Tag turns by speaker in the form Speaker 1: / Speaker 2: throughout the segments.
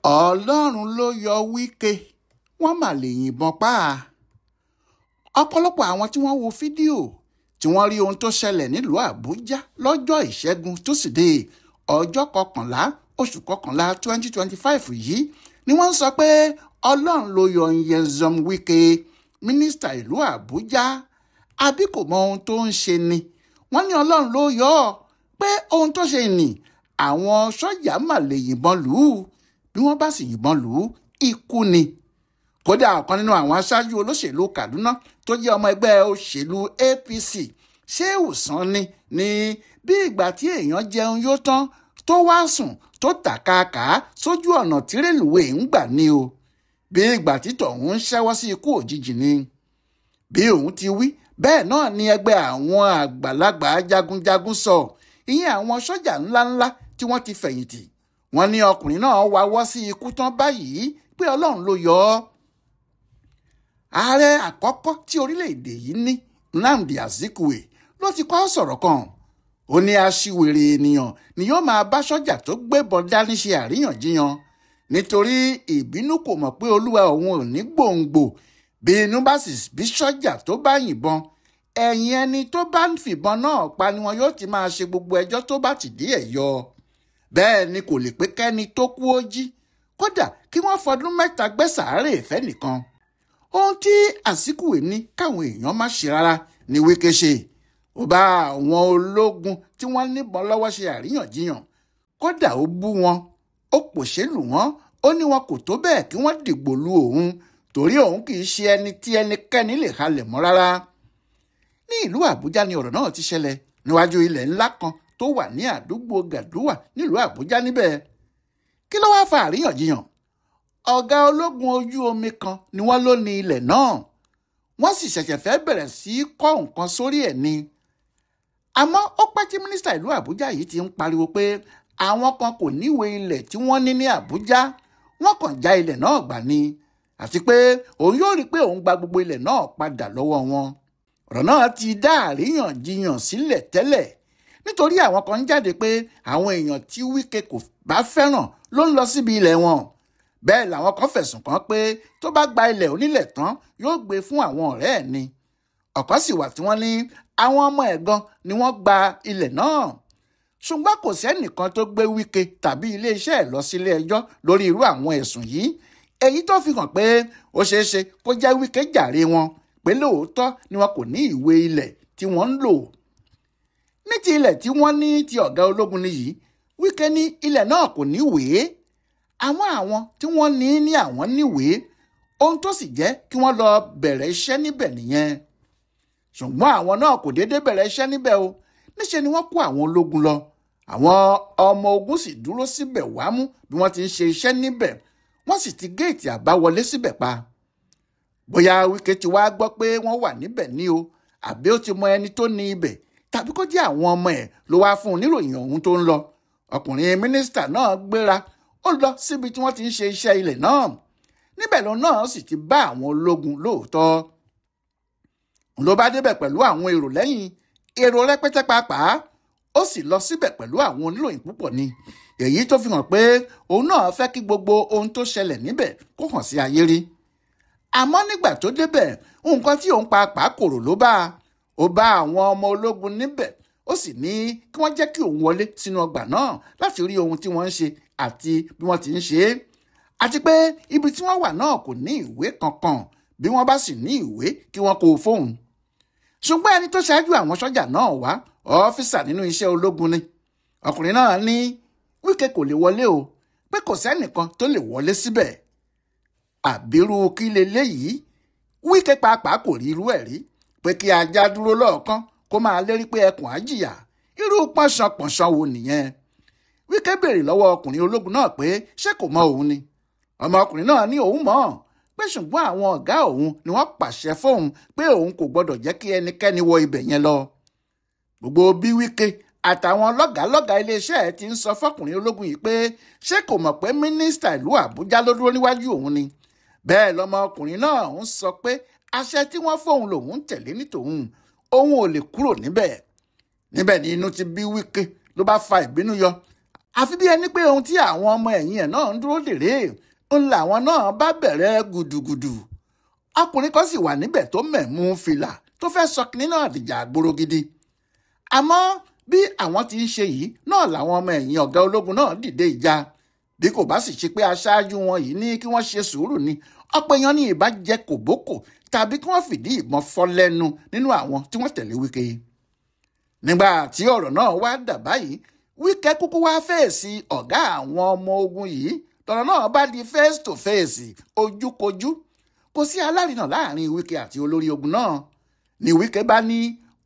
Speaker 1: Ọlọ́run ló yọ Wike, wọ́n mà lè yìnbọn pa á. Ọ̀pọ̀lọpọ̀ àwọn tí wọ́n wo fídíò tí wọ́n rí ohun tó ṣẹlẹ̀ nílùú Àbújá lọ́jọ́ Ìṣẹ́gun Túsídéé ọjọ́ 11 oṣù 11 2025 yìí ni wọ́n ń sọ pé Ọlọ́run ló yọ Nyesom Wike, mínísítà ìlú Àbújá, àbí kò mọ ohun tó ń ṣe ni. Wọ́n ní Ọlọ́run ló yọ ọ́ pé ohun tó ṣe ni àwọn sọ́jà mà lè yìnbọn lù ú, bí wọ́n bá sì yìnbọn lù ú ikú ni. Kódà ọ̀kan nínú àwọn aṣáájú olóṣèlú Kaduna tó jẹ́ ọmọ ẹgbẹ́ òṣèlú APC Shehu Sani ní bí ìgbà tí èèyàn jẹun yó tán tó wá sùn tó tàkàkà sójú ọ̀nà tí rélùwé ń gbà ní o, bí ìgbà tí tọ̀hún ń ṣẹ́wọ́ sí ikú òjijì ni. Bí òun ti wí bẹ́ẹ̀ náà ni ẹgbẹ́ àwọn àgbàlagbà jagunjagun sọ, ìyẹn àwọn sọ́jà ńláńlá tí wọ́n ti fẹ̀yìntì. Wọ́n ní ọkùnrin náà wáwọ́ sí ikú tán báyìí pé Ọlọ́run ló yọ ọ́. Ààrẹ àkọ́kọ́ tí orílẹ̀-èdè yìí ní, Nnamdi Azikiwe, ló ti kọ́ sọ̀rọ̀ kan. Ó ní aṣiwèrè ènìyàn ni yóò máa bá sọ́jà tó gbébọn dání ṣe àríyànjiyàn, nítorí ìbínú kò mọ̀ pé olúwa òun ò ní gbòǹgbò. Bí inú bá sì bí sọ́jà tó bá yìnbọn, ẹ̀yìn ẹni tó bá ń fìbọn náà pa ni wọn yóò ti máa ṣe gbogbo ẹjọ́ tó bá tìdí ẹ̀ yọ. Bẹ́ẹ̀ ni kò lè pé kẹ́ni tó kú ó jí, kódà kí wọ́n fọdún 3 gbé sàárè ìfẹ́ nìkan. Ohun tí Azikiwe ní káwọn èèyàn má ṣe rárá ni Wike ṣe. Ó bá àwọn ológun tí wọ́n níbọn lọ́wọ́ ṣe àríyànjiyàn, kódà ó bú wọn, ó pòṣèlú wọn, ó ní wọn kò tó bẹ́ẹ̀ kí wọ́n dìgbò lu òun, torí òun kì í ṣe ẹni tí ẹnikẹ́ni lè halẹ̀ mọ́ rárá. Ní ìlú Àbújá ni ọ̀rọ̀ náà ti ṣẹlẹ̀, níwájú ilẹ̀ ńlá kan tó wà ní àdúgbò Gàdúwà nílùú Àbújá níbẹ̀. Kí ló wá fa àríyànjiyàn? Ọ̀gá ológun ojú omi kan ni wọ́n ló ní ilẹ̀ náà, wọ́n sì ṣẹ̀ṣẹ̀ fẹ́ bẹ̀rẹ̀ sí í kọ́ nǹkan sórí ẹ̀ ni. Àmọ́ ó pẹ́ tí mínísítà ìlú Àbújá yìí ti ń pariwo pé àwọn kan kò níwèé ilẹ̀ tí wọ́n ní Àbújá, wọ́n kàn já ilẹ̀ náà gbà ni, àti pé òun yóò rí pé òun gba gbogbo ilẹ̀ náà padà lọ́wọ́ wọn. Ọ̀rọ̀ náà ti dá àríyànjiyàn sílẹ̀ tẹ́lẹ̀, nítorí àwọn kan ń jáde pé àwọn èèyàn tí Wike kò bá fẹ́ràn ló ń lọ síbi ilẹ̀ wọn. Bẹ́ẹ̀ làwọn kan fẹ̀sùn kàn pé tó bá gba ilẹ̀ onílẹ̀ tán yóò gbé fún àwọn ọ̀rẹ́ ẹ̀ ni. Ọ̀kan sì wà tí wọ́n ní àwọn ọmọ ẹ̀ gan ni wọ́n gba ilẹ̀ náà. Ṣùgbọ́n kò sẹ́nìkan tó gbé Wike tàbí iléeṣẹ́ ẹ̀ lọ sílé ẹjọ́ lórí irú àwọn ẹ̀sùn yìí, èyí tó fi hàn pé ó ṣeé ṣe kó jẹ́ Wike jàre wọn, pé lóòótọ́ ni wọn kò ní ìwé ilẹ̀ tí wọ́n ń lò. Ní ti ilẹ̀ tí wọ́n ní ti ọ̀gá ológun nìyí, Wike ní ilẹ̀ náà kò níwèé. Àwọn tí wọ́n ní àwọn níwèé, ohun tó sì jẹ́ kí wọ́n lọ bẹ̀rẹ̀ iṣẹ́ níbẹ̀ nìyẹn. Ṣùgbọ́n àwọn náà kò déédéé bẹ̀rẹ̀ iṣẹ́ níbẹ̀ o, níṣẹ́ ni wọ́n kó àwọn ológun lọ. Àwọn ọmọ ogun sì dúró síbẹ̀ wámú bí wọ́n ti ń ṣe iṣẹ́ níbẹ̀, wọ́n sì ti géètì àbáwọlé síbẹ̀ pa. Bóyá Wike ti wá gbọ́ pé wọ́n wà níbẹ̀ ní o, àbí ó ti mọ ẹni tó ní ibẹ̀, tàbí kó jẹ́ àwọn ọmọ ẹ̀ ló wá fún un níròyìn ohun tó ń lọ. Ọkùnrin mínísítà náà gbéra, ó lọ síbi tí wọ́n ti ń ṣe iṣẹ́ ilẹ̀ náà. Níbẹ̀ lòun náà sì ti bá àwọn ológun lóòótọ́. Òun ló bá débẹ̀ pẹ̀lú àwọn èrò lẹ́yìn, èrò rẹpẹtẹ pàápàá. Ó sì lọ síbẹ̀ pẹ̀lú àwọn oníròyìn púpọ̀ ni, èyí tó fi hàn pé òun náà fẹ́ kí gbogbo ohun tó ṣẹlẹ̀ níbẹ̀ kó hàn sí ayé rí. Àmọ́ nígbà tó débẹ̀, nǹkan tí òun pàápàá kòrò ló bá. Ó bá àwọn ọmọ ológun níbẹ̀, ó sì ní kí wọ́n jẹ́ kí òun wọlé sínú ọgbà náà láti rí ohun tí wọ́n ń ṣe àti bí wọ́n ti ń ṣe é, àti pé ibi tí wọ́n wà náà kò ní ìwé kankan, bí wọ́n bá sì ní ìwé kí wọ́n kó o fóun. Ṣùgbọ́n ẹni tó ṣáájú àwọn sọ́jà náà wá, ọ́físà nínú iṣẹ́ ológun ni. Ọkùnrin náà ní Wike kò lè wọlé o, pé kò sẹ́nìkan tó lè wọlé síbẹ̀. Àbírú kí leléyìí? Wike pàápàá kò rí irú ẹ̀ rí, pé kí ajá dúró lọ́ọ̀kan kó máa lérí pé ẹkùn á jìyà. Irú pọ̀nṣanpọ̀nṣan wo nìyẹn? Wike béèrè lọ́wọ́ ọkùnrin ológun náà pé ṣé kò mọ òun ni. Ọmọkùnrin náà ní òun mọ̀, pé ṣùgbọ́n àwọn ọ̀gá òun ni wọ́n pàṣẹ fóun pé òun kò gbọdọ̀ jẹ́ kí ẹnikẹ́ni wọ ibẹ̀ yẹn lọ. Gbogbo bí Wike àtàwọn lọ́gàálọ́gàá iléeṣẹ́ ẹ̀ ti ń sọ fọkùnrin ológun yìí pé ṣé kò mọ̀ pé mínísítà ìlú Àbújá ló dúró níwájú òun ni. Bẹ́ẹ̀ lọmọkùnrin náà ń sọ pé àṣẹ tí wọ́n fóun lòun ń tẹ̀lé ní tòun, òun ò lè kúrò níbẹ̀. Níbẹ̀ ni inú ti bí Wike, ló bá fa ìbínú yọ. àfi bí ẹni pé ohun tí àwọn ọmọ ẹ̀yìn ẹ̀ náà ń dúró dèrè ń làwọn náà bá bẹ̀rẹ̀ gùdùgùdù. Ọkùnrin kan sì wà níbẹ̀ tó mẹ̀mú fìlà tó fẹ́ sọ kinní náà dìjà àgbòrò gidi. Àmọ́ bí àwọn ti ń ṣe yìí náà làwọn ọmọ ẹ̀yìn ọ̀gá ológun náà dìde ìjà. Bí kò bá sì ṣe pé aṣáájú wọn yìí ní kí wọ́n ṣe sùúrù ni ọ̀pọ̀ èèyàn ní ìbá jẹ kòbókò tàbí kí wọ́n fìdí ìbọn fọ́ lẹ́nu nínú àwọn tí wọ́n tẹ̀lé Wike. Nígbà tí ọ̀rọ̀ náà wá dà báyìí, Wike kúkú wá fèsì ọ̀gá àwọn ọmọ ogun yìí lọ́rọ̀ náà bá di face to face, ojúkojú. Kò sí alárinà láàrin Wike àti olórí ogun náà. Ni Wike bá ní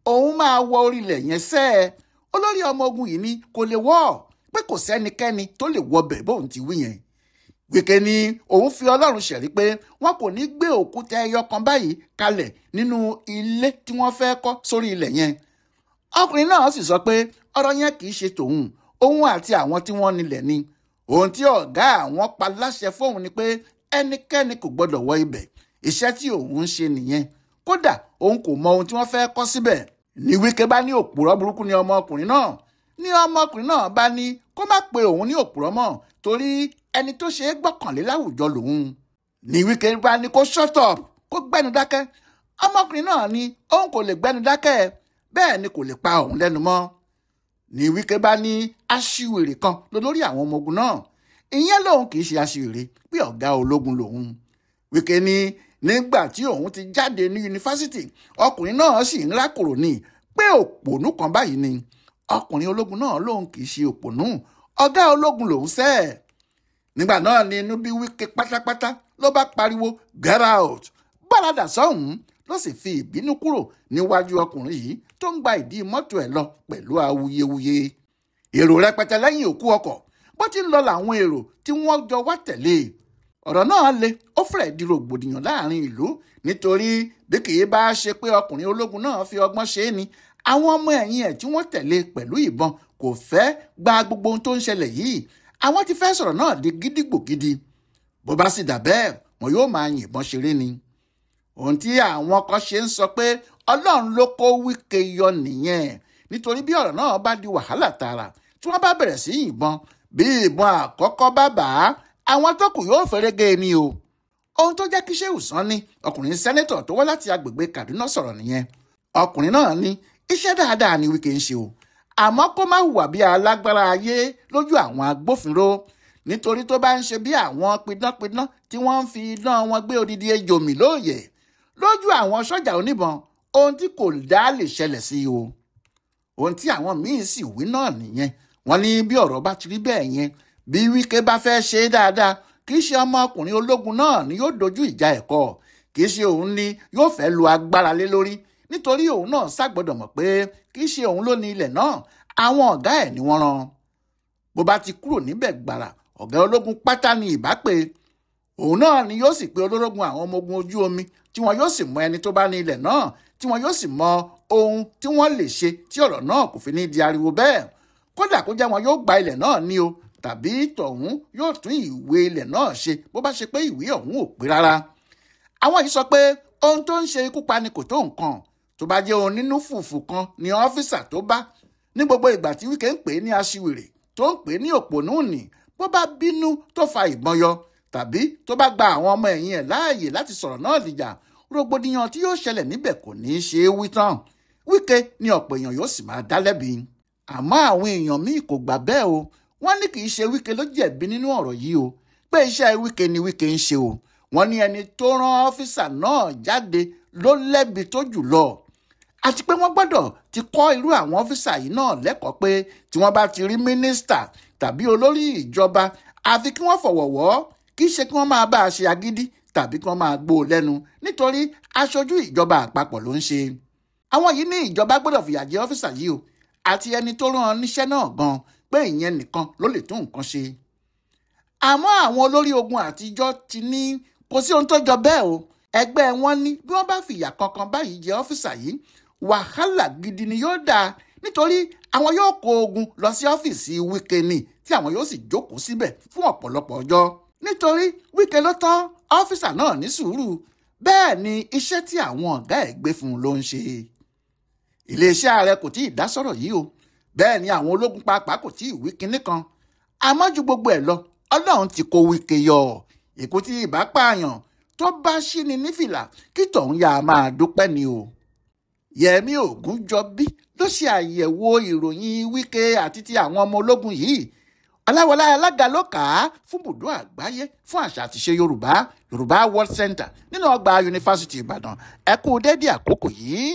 Speaker 1: òun máa wọ orílẹ̀ yẹn sẹ́ẹ̀. Olórí ọmọ ogun yìí ní kò lè wọ̀ pé kò sẹ́nikẹ́ni tó lè wọbẹ̀ bóun ti wí yẹn. Wike ní òun fi Ọlọ́run ṣẹ̀rí pé wọn kò ní gbé òkúta ẹyọ kan báyìí kalẹ̀ nínú ilé tí wọ́n fẹ́ kọ́ sórí ilẹ̀ yẹn. Ọkùnrin náà sì sọ pé ọ̀rọ̀ yẹn kì í ṣe tòun, òun àti àwọn tí wọ́n nílẹ̀ ni. Ohun tí ọ̀gá àwọn pa láṣẹ fóun ni pé ẹnikẹ́ni kò gbọdọ̀ wọ ibẹ̀. Iṣẹ́ tí òun ń ṣe nìyẹn. Kódà òun kò mọ ohun tí wọ́n fẹ́ kọ́ síbẹ̀. Ni Wike bá ní òpùrọ́ burúkú ni ọmọkùnrin náà. Ní ọmọkùnrin náà bá ní kó má pe òun ní òpùrọ́ mọ́ torí ẹni tó ṣe é gbọ́kànlé láwùjọ lòun. Ni Wike bá ní kó shut up, kó gbẹ́nu dákẹ́. Ọmọkùnrin náà ní òun kò lè gbẹ́nu dákẹ́, bẹ́ẹ̀ ni kò lè pa òun lẹ́nu mọ́. Ni Wike bá ní aṣiwèrè kan lólórí àwọn ọmọ ogun náà. Ìyẹn lòun kì í ṣe aṣiwèrè pé ọ̀gá ológun lòun. Wike ní nígbà tí òun ti jáde ní yunifásitì, ọkùnrin náà sì ń rákòrò ní pé òpònú kan báyìí ni. Ọkùnrin ológun náà lòun kì í ṣe òpònú, ọ̀gá ológun lòun sẹ́ẹ̀. Nígbà náà ni inú bí Wike pátápátá ló bá pariwo get out, bọ́ládà sọ́hùn ló sì fi ìbínú kúrò níwájú ọkùnrin yìí tó ń gba ìdí mọ́tò ẹ̀ lọ pẹ̀lú awuyewuye. Èrò rẹpẹtẹ lẹ́yìn òkú ọkọ̀, bó ti ń lọ làwọn èrò tí wọ́n jọ wá tẹ̀lé. Ọ̀rọ̀ náà le, ó fẹ́rẹ̀ di rògbòdìyàn láàrin ìlú nítorí bí kì í bá ṣe pé ọkùnrin ológun náà fi ọgbọ́n ṣe é ni àwọn ọmọ ẹ̀yìn ẹ̀ tí wọ́n tẹ̀lé pẹ̀lú ìbọn kò fẹ́ gba gbogbo ohun tó ń ṣẹlẹ̀ yìí. Àwọn ti fẹ́ sọ̀rọ̀ náà di gídígbò gidi. Bó bá sì dà bẹ́ẹ̀, wọn yóò máa yìnbọn ṣeré ni. Ohun tí àwọn kan ṣe ń sọ pé Ọlọ́run ló kó Wike yọ nìyẹn nítorí bí ọ̀rọ̀ náà bá di wàhálà tààrà tí wọ́n bá bẹ̀rẹ̀ sí yìnbọn, bí ìbọn àkọ́kọ́ bá bà á, àwọn tó kù yóò fẹ́rẹ́gẹ́ ni o. Ohun tó jẹ́ kí Ṣéhù Sanni, ọkùnrin sẹ́nẹ́tọ̀ tó wá láti agbègbè Kaduna sọ̀rọ̀ nìyẹn. Ọkùnrin náà ní iṣẹ́ dáadáa ni Wike ń ṣe o, àmọ́ kó má hùwà bí alágbára ayé lójú àwọn agbófinró nítorí tó bá ń ṣe bí àwọn pidánpidán tí wọ́n ń fi idán wọn gbé odidi ejò mì lóòyẹ̀ lójú àwọn sọ́jà oníbọn, ohun tí kò dá lè ṣẹlẹ̀ sí o. Ohun tí àwọn míín sì wí náà nìyẹn. Wọ́n ní bí ọ̀rọ̀ bá ti rí bẹ́ẹ̀ yẹn, bí Wike bá fẹ́ ṣe é dáadáa, kì í ṣe ọmọkùnrin ológun náà ni yóò dojú ìjà ẹ̀kọ́, kì í ṣe òun ni yóò fẹ́ lu agbára lé lórí nítorí òun náà ṣàgbọ́dọ̀ mọ̀ pé kì í ṣe òun ló ní ilẹ̀ náà, àwọn ọ̀gá ẹ̀ ni wọ́n rán. Bó bá ti kúrò níbẹ̀ gbàrà, ọ̀gá ológun pátá ni ìbá pè. Òun náà ni yóò sì pe olórógun àwọn ọmọ ogun ojú omi tí wọn yóò sì mọ ẹni tó bá ní ilẹ̀ náà, tí wọn yóò sì mọ ohun tí wọ́n lè ṣe tí ọ̀rọ̀ náà kò fi ní di ariwo bẹ́ẹ̀. Kódà kó jẹ́ wọn yóò gba ilẹ̀ náà ní o, tàbí tọ̀hún yóò tún ìwé ilẹ̀ náà ṣe bó bá ṣe pé ìwé ọ̀hún ò pé rárá. Àwọn yìí sọ pé ohun tó ń ṣe ikú pani kò tó nǹkan. Tó bá jẹ́ onínú fùfù kan ni ọ́físà tó bá ní gbogbo ìgbà tí Wike ń pè é ní aṣiwèrè tó ń pè é ní òpònú nì, bó bá bínú tó fa ìbọn yọ tàbí tó bá gba àwọn ọmọ ẹ̀yìn ẹ̀ láàyè láti sọ̀rọ̀ náà dìjà, rògbòdìyàn tí yóò ṣẹlẹ̀ níbẹ̀ kò ní í ṣe é wí tán. Wike ni ọ̀pọ̀ èèyàn yóò sì máa dá lẹ́bi. Àmọ́ àwọn èèyàn míì kò gbà bẹ́ẹ̀ o. Wọ́n ní kì í ṣe Wike ló jẹ̀bi nínú ọ̀rọ̀ yìí o, pé iṣẹ́ Wike ni Wike ń ṣe o. Wọ́n ní ẹni tó rán ọ́físà náà jáde ló lẹ́bi tó jù lọ. Àti pé wọ́n gbọ́dọ̀ ti kọ́ irú àwọn ọ́físà yìí náà lẹ́kọ̀ọ́ pé tí wọ́n bá ti rí mínísítà tàbí olórí ìjọba, àfi kí wọ́n fọ̀wọ̀ wọ́, kì í ṣe kí wọ́n máa bá a ṣe agídí tàbí kí wọ́n máa gbó o lẹ́nu nítorí aṣojú ìjọba àpapọ̀ ló ń ṣe. Àwọn yìí ní ìjọba gbọ́dọ̀ fìyà jẹ ọ́físà yìí o àti ẹni tó rán níṣẹ́ náà gan, pé ìyẹn nìkan ló lè tún nǹkan ṣe. Àmọ́ àwọn olórí ogun àtijọ́ ti ní kò sí ohun tó jọ bẹ́ẹ̀ o. Ẹgbẹ́ wọn ní bí wọ́n bá fìyà kankan báyìí jẹ ọ́físà yìí, wàhálà gidi ni yóò dáa nítorí àwọn yóò kó ogun lọ sí ọ́fíìsì Wike ni tí àwọn yóò sì jókòó síbẹ̀ fún ọ̀pọ̀lọpọ̀ ọjọ́ nítorí Wike ló tán ọ́físà náà ní sùúrù, bẹ́ẹ̀ ni iṣẹ́ tí àwọn ọ̀gá ẹ̀ gbé fún un ló ń ṣe. Iléeṣẹ́ ààrẹ kò tí ì dá sọ̀rọ̀ yìí o, bẹ́ẹ̀ ni àwọn ológun pàápàá kò tí ì wí kinní kan. àmọ́ ju gbogbo ẹ̀ lọ Ọlọ́run ti kó Wike yọ èkó tí ìbá pààyàn tó bá ṣí ni nífìlà kí tọ̀hún yá máa dúpẹ́ ni o. Yẹmí Ògúnjọbí ló ṣe àyẹ̀wò ìròyìn Wike àti ti àwọn ọmọ ológun yìí. Ọláwọlá alága ló kà á fún bùdó àgbáyé fún àṣà àti ìṣe Yorùbá World Center nínú ọgbà yunifásitì Ìbàdàn. Ẹ kú dédé àkókò yìí.